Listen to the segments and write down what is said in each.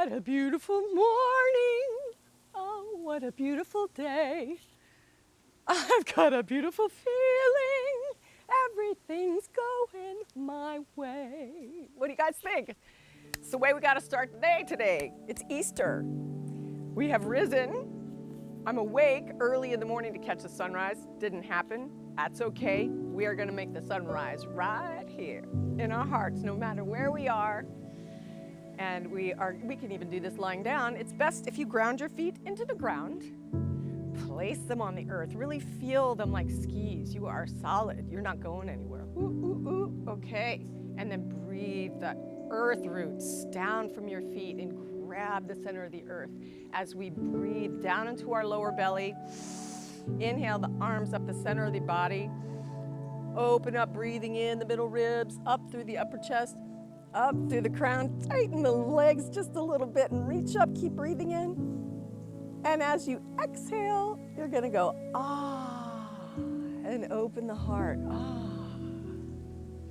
What a beautiful morning. Oh, what a beautiful day. I've got a beautiful feeling. Everything's going my way. What do you guys think? It's the way we got to start the day today. It's Easter. We have risen. I'm awake early in the morning to catch the sunrise. Didn't happen. That's okay. We are going to make the sunrise right here in our hearts, no matter where we are. And we can even do this lying down. It's best if you ground your feet into the ground. Place them on the earth. Really feel them like skis. You are solid. You're not going anywhere. Ooh, ooh, ooh. Okay. And then breathe the earth roots down from your feet and grab the center of the earth. As we breathe down into our lower belly, inhale the arms up the center of the body. Open up, breathing in the middle ribs, up through the upper chest, up through the crown. Tighten the legs just a little bit and reach up. Keep breathing in. And as you exhale, you're going to go, ah, and open the heart. Ah.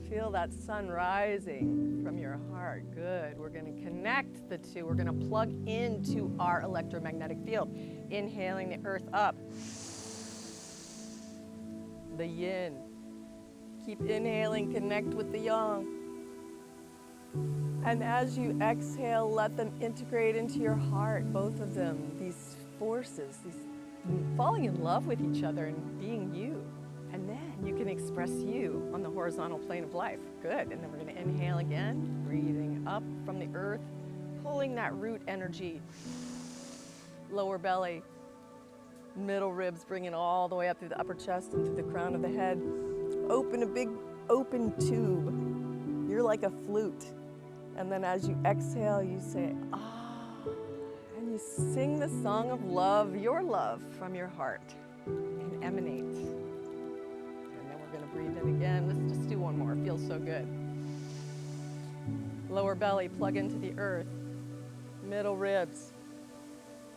Feel that sun rising from your heart. Good. We're going to connect the two. We're going to plug into our electromagnetic field. Inhaling the earth up. The yin. Keep inhaling, connect with the yang. And as you exhale, let them integrate into your heart, both of them, these forces, these falling in love with each other and being you. And then you can express you on the horizontal plane of life. Good. And then we're going to inhale again, breathing up from the earth, pulling that root energy, lower belly, middle ribs, bringing all the way up through the upper chest and through the crown of the head. Open a big open tube. You're like a flute. And then as you exhale, you say, ah, and you sing the song of love, your love from your heart, and emanate. And then we're going to breathe in again. Let's just do one more. It feels so good. Lower belly, plug into the earth. Middle ribs,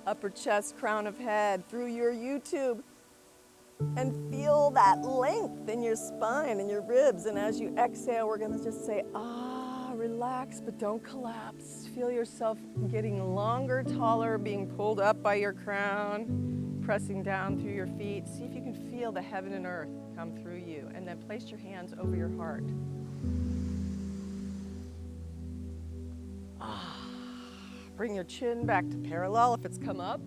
upper chest, crown of head, through your U-tube. And feel that length in your spine and your ribs. And as you exhale, we're going to just say, ah, relax, but don't collapse. Feel yourself getting longer, taller, being pulled up by your crown, pressing down through your feet. See if you can feel the heaven and earth come through you. And then place your hands over your heart. Ah, bring your chin back to parallel if it's come up.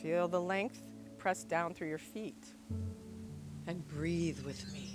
Feel the length. Press down through your feet and breathe with me.